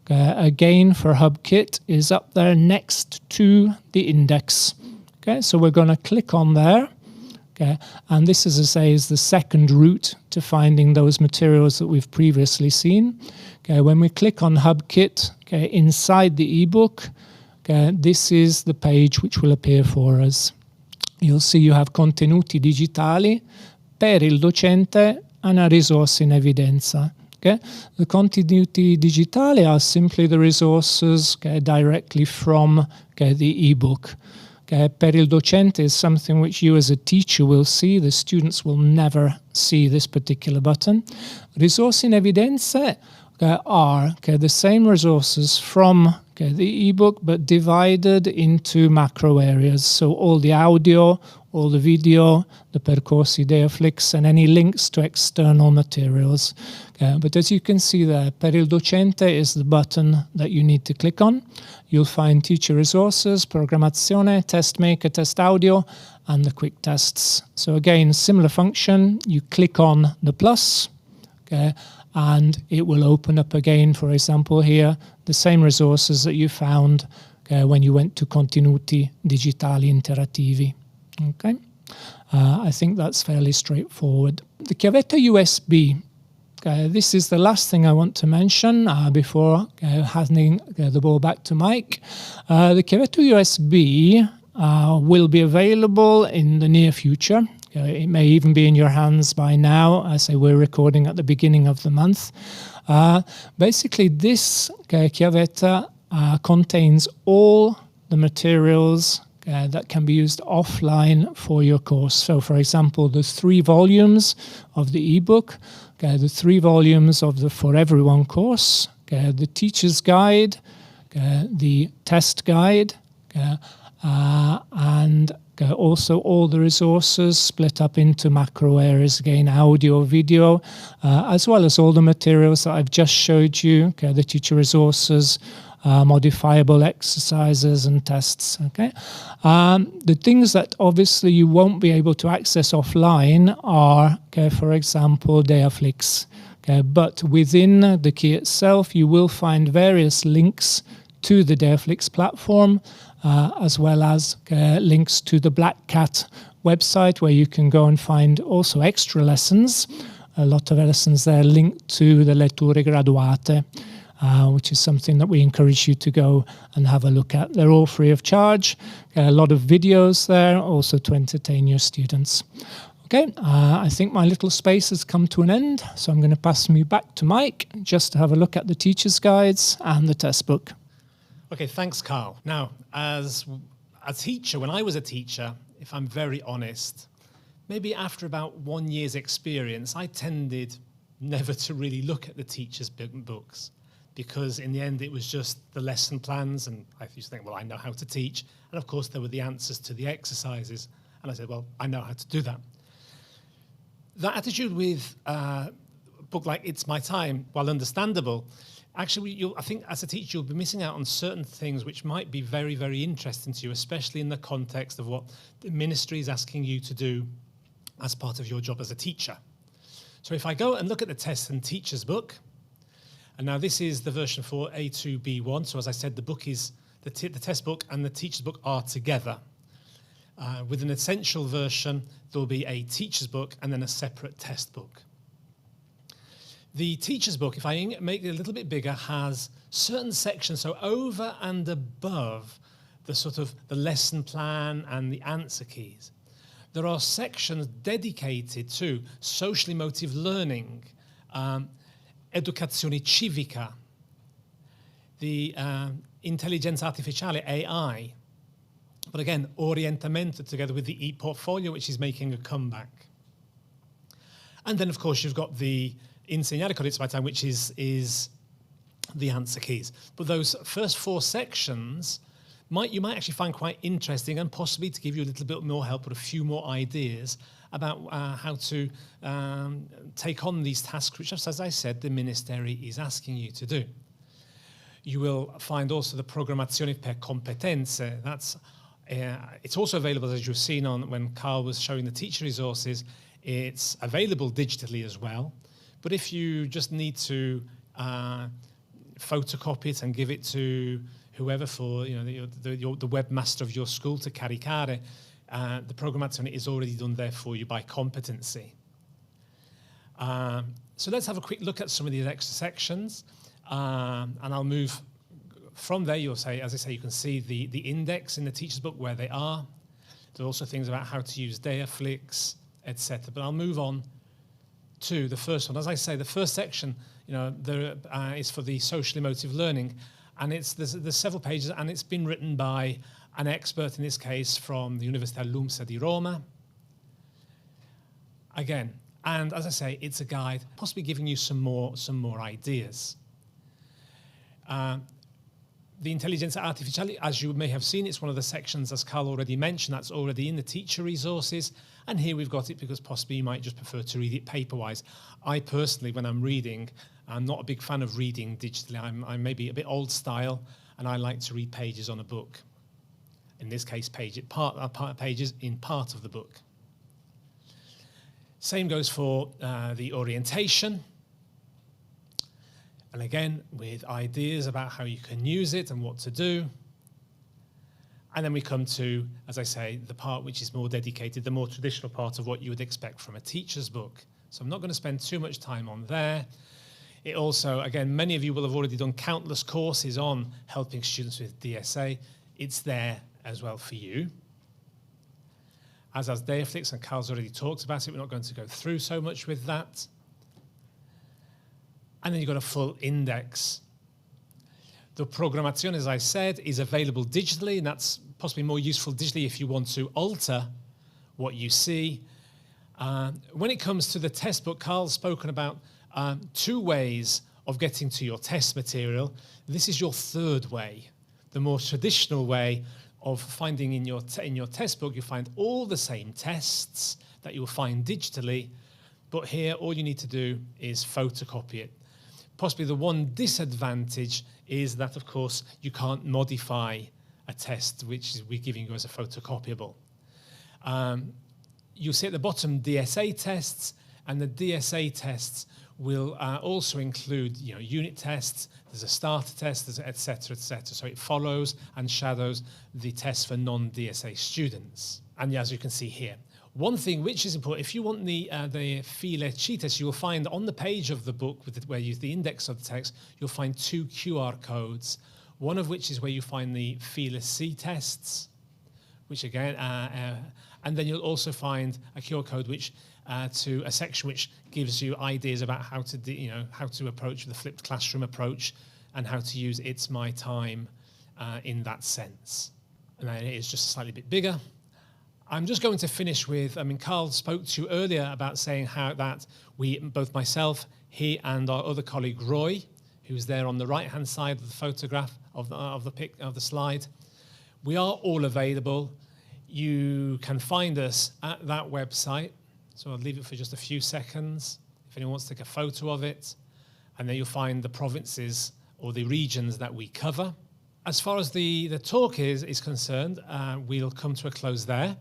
again for HubKit is up there next to the index. Okay, so we're going to click on there. Okay, and this, as I say, is the second route to finding those materials that we've previously seen. Okay, when we click on HubKit, okay, inside the ebook, okay, this is the page which will appear for us. You'll see you have contenuti digitali per il docente, una risorsa in evidenza. Okay? The contenuti digitali are simply the resources directly from the ebook. Okay? Per il docente is something which you as a teacher will see. The students will never see this particular button. Risorse in evidenza are the same resources from the ebook, but divided into macro areas. So all the audio, all the video, the percorsi Deoflix, and any links to external materials. But as you can see there, Per il docente is the button that you need to click on. You'll find teacher resources, programmazione, test maker, test audio, and the quick tests. So again, similar function. You click on the plus, and it will open up again, for example here, the same resources that you found when you went to Contenuti Digitali Interattivi. Okay, I think that's fairly straightforward. The chiavetta USB. This is the last thing I want to mention before handing the ball back to Mike. The chiavetta USB will be available in the near future. It may even be in your hands by now. I say we're recording at the beginning of the month. Basically, this chiavetta contains all the materials that can be used offline for your course. So, for example, the 3 volumes of the ebook, the 3 volumes of the For Everyone course, the teacher's guide, the test guide, and also all the resources split up into macro areas, again, audio, video, as well as all the materials that I've just showed you, the teacher resources, modifiable exercises and tests. Okay, the things that obviously you won't be able to access offline are, for example, Deoflix. But within the key itself, you will find various links to the Deoflix platform, as well as links to the Black Cat website, where you can go and find also extra lessons. A lot of lessons there linked to the letture graduate, which is something that we encourage you to go and have a look at. They're all free of charge. A lot of videos there, also to entertain your students. Okay, I think my little space has come to an end, so I'm going to pass you back to Mike just to have a look at the teacher's guides and the test book. Okay, thanks, Carl. Now, as a teacher, when I was a teacher, if I'm very honest, maybe after about 1 year's experience, I tended never to really look at the teacher's books, because in the end it was just the lesson plans, and I used to think, well, I know how to teach, and of course there were the answers to the exercises, and I said, well, I know how to do that. That attitude with a book like It's My Time, while understandable, actually, I think as a teacher, you'll be missing out on certain things which might be very, very interesting to you, especially in the context of what the ministry is asking you to do as part of your job as a teacher. So if I go and look at the test and teacher's book, and now this is the version for A2B1. So as I said, the book is the test book and the teacher's book are together. With an essential version, there will be a teacher's book and then a separate test book. The teacher's book, if I make it a little bit bigger, has certain sections. So over and above the sort of the lesson plan and the answer keys, there are sections dedicated to socially motive learning, educazione civica, the intelligenza artificiale, AI, But again, Orientamento together with the e-portfolio, which is making a comeback. And then, of course, you've got the Insegnare con It's My Time, which is the answer keys. But those first 4 sections you might actually find quite interesting, and possibly to give you a little bit more help, but a few more ideas about how to take on these tasks, which, as I said, the Ministeri is asking you to do. You will find also the Programmazione per Competenze. It's also available, as you've seen when Carl was showing the teacher resources. It's available digitally as well. But if you just need to photocopy it and give it to whoever for the webmaster of your school to caricare, the Programmazione is already done there for you by competency. So let's have a quick look at some of these extra sections, and I'll move from there. You'll say, as I say, you can see the index in the teacher's book where they are. There are also things about how to use Deaflix, etc. But I'll move on to the first one. As I say, the first section, is for the social emotive learning, and there's several pages, and it's been written by an expert, in this case from the Università LUMSA di Roma. Again, and as I say, it's a guide, possibly giving you some more ideas. The Intelligenza Artificiale, as you may have seen, it's one of the sections, as Carl already mentioned, that's already in the teacher resources. And here we've got it because possibly you might just prefer to read it paper-wise. I personally, when I'm reading, I'm not a big fan of reading digitally. I'm maybe a bit old style, and I like to read pages on a book. In this case, pages in part of the book. Same goes for the orientation. And again, with ideas about how you can use it and what to do. And then we come to, as I say, the part which is more dedicated, the more traditional part of what you would expect from a teacher's book. So I'm not going to spend too much time on there. It also, again, many of you will have already done countless courses on helping students with DSA. It's there as well for you. As has Deaflix, and Carl's already talked about it, we're not going to go through so much with that. And then you've got a full index. The Programmazione, as I said, is available digitally, and that's possibly more useful digitally if you want to alter what you see. When it comes to the test book, Carl's spoken about 2 ways of getting to your test material. This is your 3rd way, the more traditional way of finding in your test book. You find all the same tests that you will find digitally, but here all you need to do is photocopy it. Possibly the one disadvantage is that, of course, you can't modify a test which we're giving you as a photocopyable. You'll see at the bottom DSA tests, and the DSA tests will also include unit tests. There's a starter test, etc., etc. So it follows and shadows the tests for non-DSA students. And as you can see here, one thing which is important, if you want the File C test, you will find on the page of the book where you use the index of the text, you'll find 2 QR codes, one of which is where you find the File C tests, which again, and then you'll also find a QR code which to a section which gives you ideas about how to approach the flipped classroom approach and how to use It's My Time in that sense. And then it is just a slightly bit bigger. I'm just going to finish with, Carl spoke to you earlier about saying how that both myself, he and our other colleague Roy, who's there on the right-hand side of the photograph of the slide, we are all available. You can find us at that website. So I'll leave it for just a few seconds if anyone wants to take a photo of it. And then you'll find the provinces or the regions that we cover. As far as the talk is concerned, we'll come to a close there.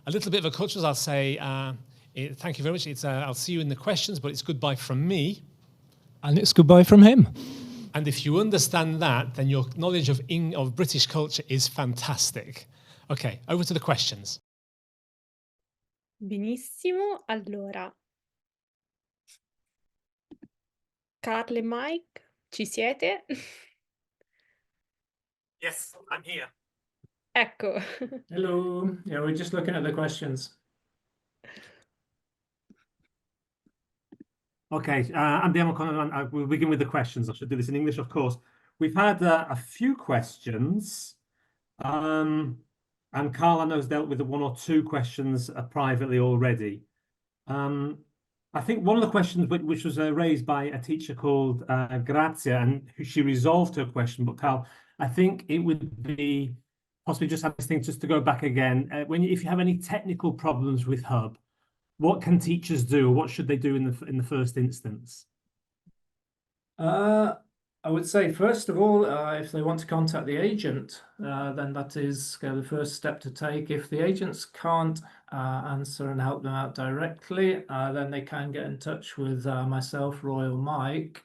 A little bit of a culture, I'll say, thank you very much. I'll see you in the questions, but it's goodbye from me. And it's goodbye from him. And if you understand that, then your knowledge of British culture is fantastic. Okay, over to the questions. Benissimo, allora. Carl e Mike, ci siete? Yes, I'm here. Ecco. Hello. Yeah, we're just looking at the questions. Okay, we'll begin with the questions. I should do this in English, of course. We've had a few questions. And Carl, I know, has dealt with the 1 or 2 questions privately already. I think one of the questions which was raised by a teacher called Grazia, and she resolved her question. But Carl, I think it would be possibly just have this thing just to go back again. If you have any technical problems with Hub, what can teachers do? What should they do in the first instance? I would say, first of all, if they want to contact the agent, then that is the first step to take. If the agents can't answer and help them out directly, then they can get in touch with myself, Roy, or Mike.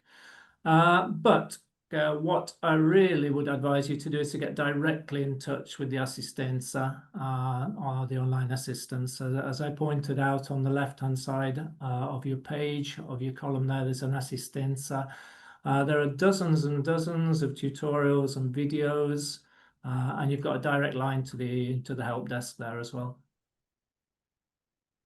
But what I really would advise you to do is to get directly in touch with the assistenza or the online assistance. So as I pointed out on the left-hand side of your page, of your column there's an assistenza. There are dozens and dozens of tutorials and videos, and you've got a direct line to the help desk there as well.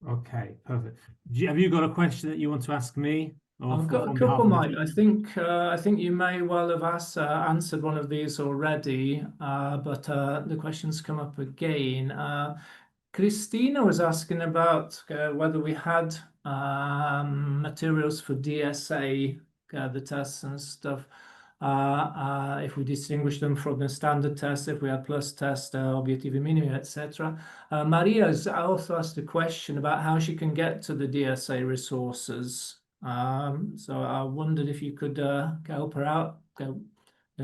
Okay, perfect. Have you got a question that you want to ask me? I've got a couple, Mike. I think you may well have answered one of these already, but the questions come up again. Christina was asking about whether we had materials for DSA, the tests and stuff. If we distinguish them from the standard test, if we had plus test, obiettivi minimi, etc. Maria has also asked a question about how she can get to the DSA resources. So I wondered if you could help her out.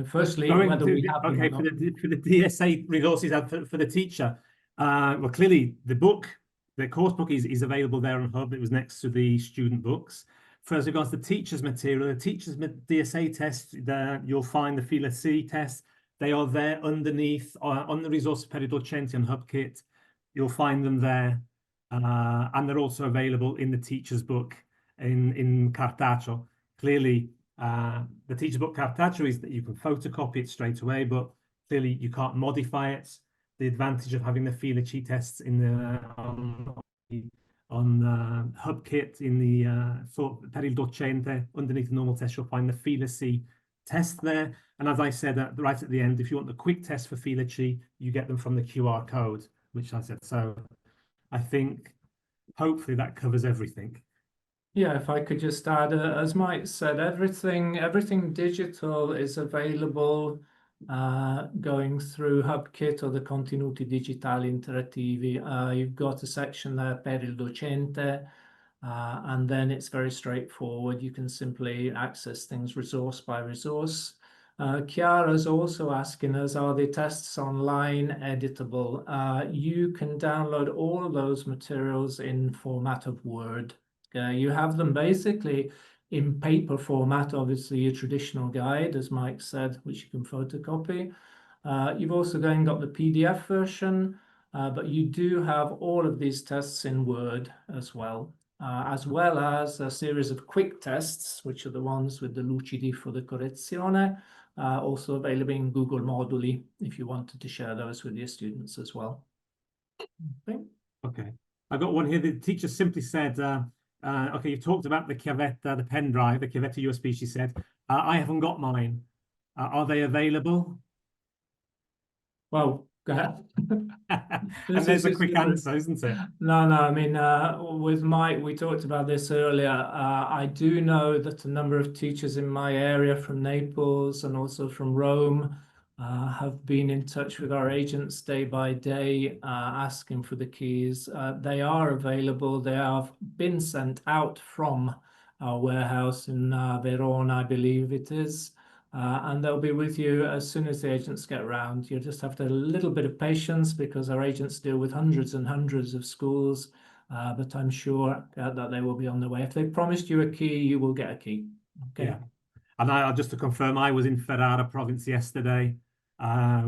Firstly, whether we have them or not. For the DSA resources for the teacher. Well, clearly the course book is available there on Hub. It was next to the student books. For as regards the teacher's material, the teacher's DSA test, you'll find the Fila C test. They are there underneath on the resources per i docenti on HubKit. You'll find them there, and they're also available in the teacher's book in Cartaceo. Clearly, the teacher's book Cartaceo is that you can photocopy it straight away, but clearly you can't modify it. The advantage of having the Fila C tests in the on HubKit in the per il docente underneath the normal test, you'll find the Fila C test there. And as I said right at the end, if you want the quick test for Fila C, you get them from the QR code, which I said. So I think hopefully that covers everything. Yeah, if I could just add, as Mike said, everything digital is available going through HubKit or the Contenuti Digitali Interattivi. You've got a section there per il docente, and then it's very straightforward. You can simply access things resource by resource. Chiara's also asking us, are the tests online editable? You can download all of those materials in format of Word. You have them basically in paper format, obviously a traditional guide, as Mike said, which you can photocopy. You've also then got the PDF version, but you do have all of these tests in Word as well as a series of quick tests, which are the ones with the lucidi for the correzione, also available in Google Moduli if you wanted to share those with your students as well. Okay. I got one here. The teacher simply said, okay, you've talked about the Chiavetta, the pen drive, the Chiavetta USB, she said. I haven't got mine. Are they available? Well, go ahead. And there's a quick answer, isn't it? No, I mean, with Mike, we talked about this earlier. I do know that a number of teachers in my area from Naples and also from Rome have been in touch with our agents day by day, asking for the keys. They are available. They have been sent out from our warehouse in Verona, I believe it is. And they'll be with you as soon as the agents get around. You just have to have a little bit of patience because our agents deal with hundreds and hundreds of schools, but I'm sure that they will be on the way. If they promised you a key, you will get a key. Okay. Yeah. And just to confirm, I was in Ferrara province yesterday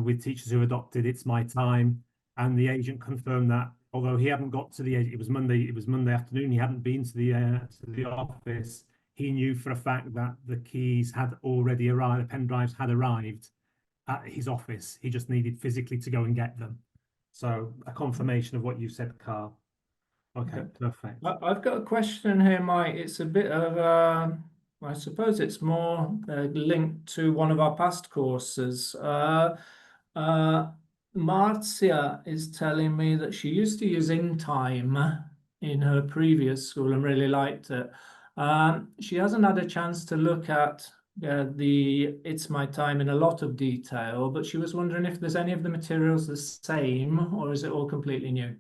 with teachers who adopted It's My Time, and the agent confirmed that although he hadn't got to the agent, it was Monday afternoon, he hadn't been to the office. He knew for a fact that the keys had already arrived, the pen drives had arrived at his office. He just needed physically to go and get them. So a confirmation of what you said, Carl. Okay, perfect. I've got a question here, Mike. It's a bit of, I suppose it's more linked to one of our past courses. Marzia is telling me that she used to use InTime in her previous school and really liked it. She hasn't had a chance to look at the It's My Time in a lot of detail, but she was wondering if there's any of the materials the same or is it all completely new?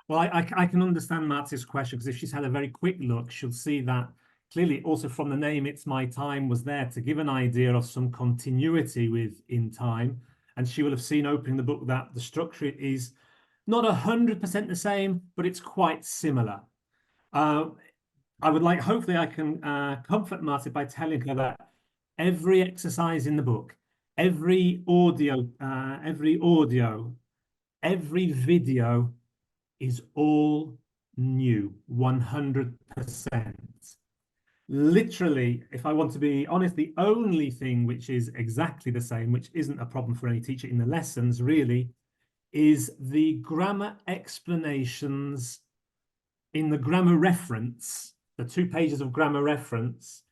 Well, I can understand Marzia's question because if she's had a very quick look, she'll see that clearly also from the name It's My Time was there to give an idea of some continuity with In Time. And she will have seen opening the book that the structure is not 100% the same, but it's quite similar. I would like, hopefully I can comfort Marcia by telling her that every exercise in the book, every audio, every video is all new, 100%. Literally, if I want to be honest, the only thing which is exactly the same, which isn't a problem for any teacher in the lessons really, is the grammar explanations in the grammar reference, the 2 pages of grammar reference,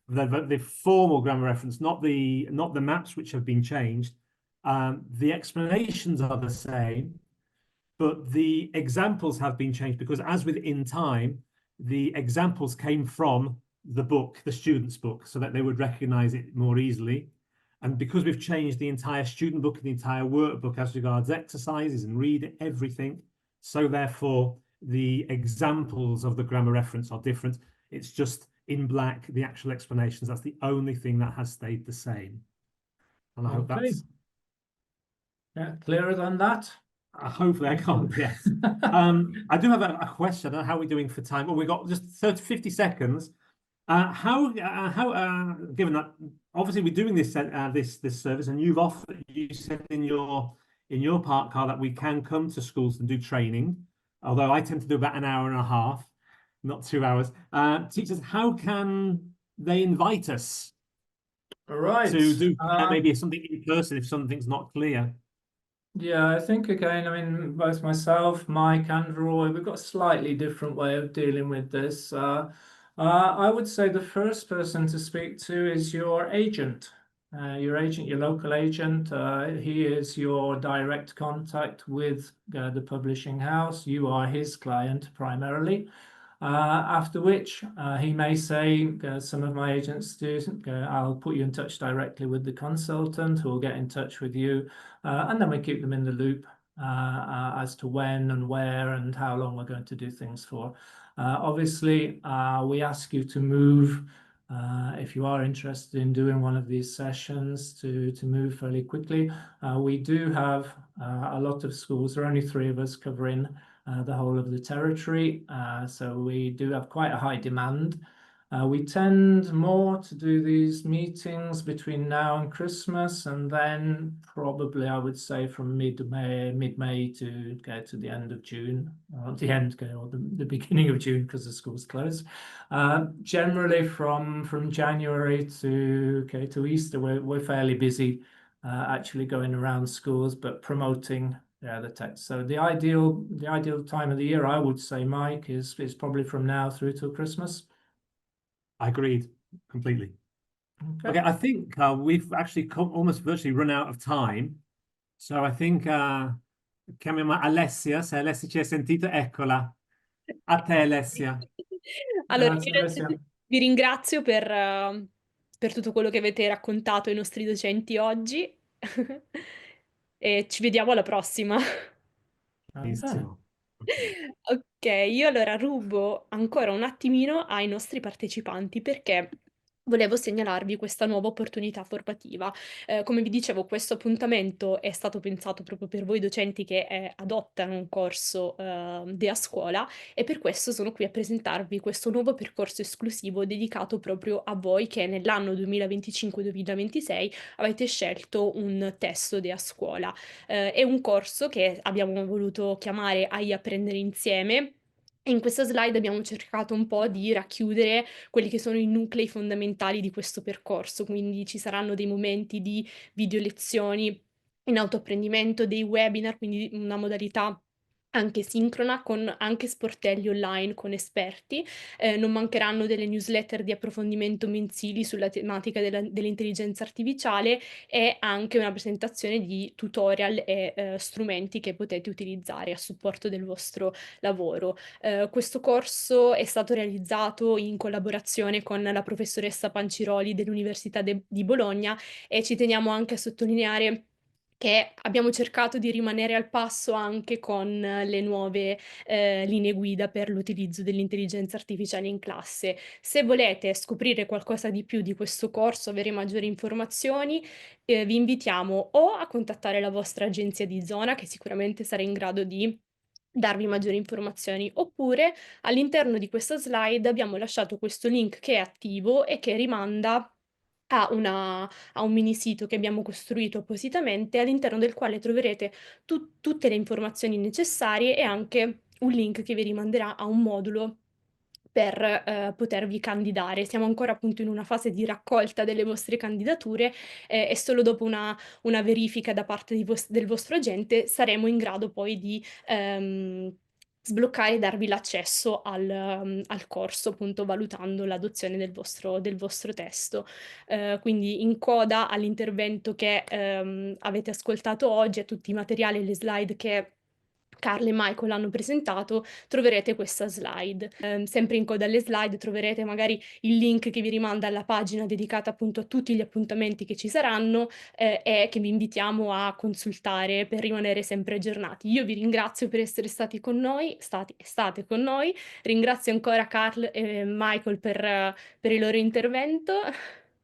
the formal grammar reference, not the maps which have been changed. The explanations are the same, but the examples have been changed because as with In Time, the examples came from the book, the student's book, so that they would recognize it more easily. And because we've changed the entire student book and the entire workbook as regards exercises and read everything, so therefore the examples of the grammar reference are different. It's just in black, the actual explanations. That's the only thing that has stayed the same. And I hope Okay. that's Clearer than that? hopefully I can't, yes. I do have a question. I don't know how we're doing for time. Well, we've got just 50 seconds. Given that obviously we're doing this this service, and you said in your part, Carl, that we can come to schools and do training, although I tend to do about an hour and a half, not 2 hours. Teachers, how can they invite us Right. to do maybe something in person if something's not clear? Yeah, I think again, I mean, both myself, Mike, and Roy, we've got a slightly different way of dealing with this. I would say the first person to speak to is your agent, your local agent. He is your direct contact with the publishing house. You are his client primarily. After which he may say, some of my agents do, I'll put you in touch directly with the consultant who will get in touch with you. And then we keep them in the loop as to when and where and how long we're going to do things for. Obviously, we ask you to move if you are interested in doing one of these sessions to move fairly quickly. We do have a lot of schools. There are only 3 of us covering the whole of the territory. So we do have quite a high demand. We tend more to do these meetings between now and Christmas, and then probably I would say from mid-May to get to the end of June, or the end or the beginning of June because the school's closed. Generally from January to Easter, we're fairly busy actually going around schools, but promoting the text. So the ideal time of the year, I would say, Mike, is probably from now through till Christmas. I agreed completely. Okay. Okay, I think we've actually almost virtually run out of time. So I think chiamiamo Alessia, se Alessia ci hai sentito, eccola. A te, Alessia. Allora, Grazie, io Alessia. vi ringrazio per tutto quello che avete raccontato ai nostri docenti oggi e ci vediamo alla prossima. Bene. Benissimo. Ok. Okay, io allora rubo ancora un attimino ai nostri partecipanti perché volevo segnalarvi questa nuova opportunità formativa. Come vi dicevo, questo appuntamento è stato pensato proprio per voi docenti che, adottano un corso, de a scuola e per questo sono qui a presentarvi questo nuovo percorso esclusivo dedicato proprio a voi che nell'anno 2025-2026 avete scelto un testo de a scuola. È un corso che abbiamo voluto chiamare AI Apprendere Insieme e in questa slide abbiamo cercato un po' di racchiudere quelli che sono i nuclei fondamentali di questo percorso, quindi ci saranno dei momenti di video lezioni in autoapprendimento, dei webinar, quindi una modalità anche sincrona, con anche sportelli online con esperti. Non mancheranno delle newsletter di approfondimento mensili sulla tematica dell'intelligenza artificiale e anche una presentazione di tutorial e strumenti che potete utilizzare a supporto del vostro lavoro. Questo corso è stato realizzato in collaborazione con la professoressa Panciroli dell'Università di Bologna, e ci teniamo anche a sottolineare che abbiamo cercato di rimanere al passo anche con le nuove, linee guida per l'utilizzo dell'intelligenza artificiale in classe. Se volete scoprire qualcosa di più di questo corso, avere maggiori informazioni, vi invitiamo o a contattare la vostra agenzia di zona, che sicuramente sarà in grado di darvi maggiori informazioni, oppure all'interno di questa slide abbiamo lasciato questo link che è attivo e che rimanda a un mini sito che abbiamo costruito appositamente, all'interno del quale troverete tutte le informazioni necessarie e anche un link che vi rimanderà a un modulo per, potervi candidare. Siamo ancora appunto in una fase di raccolta delle vostre candidature, e solo dopo una verifica da parte del vostro agente saremo in grado poi di, sbloccare e darvi l'accesso al corso, appunto valutando l'adozione del vostro testo. Quindi in coda all'intervento che, avete ascoltato oggi, a tutti i materiali e le slide che Carl e Michael hanno presentato, troverete questa slide. Sempre in coda alle slide troverete magari il link che vi rimanda alla pagina dedicata appunto a tutti gli appuntamenti che ci saranno, e che vi invitiamo a consultare per rimanere sempre aggiornati. Io vi ringrazio per essere stati con noi, state con noi. Ringrazio ancora Carl e Michael per il loro intervento.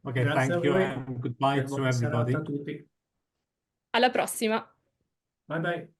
Okay, Grazie a thank you voi and goodbye e to buona serata everybody. a tutti. Alla prossima! Bye bye.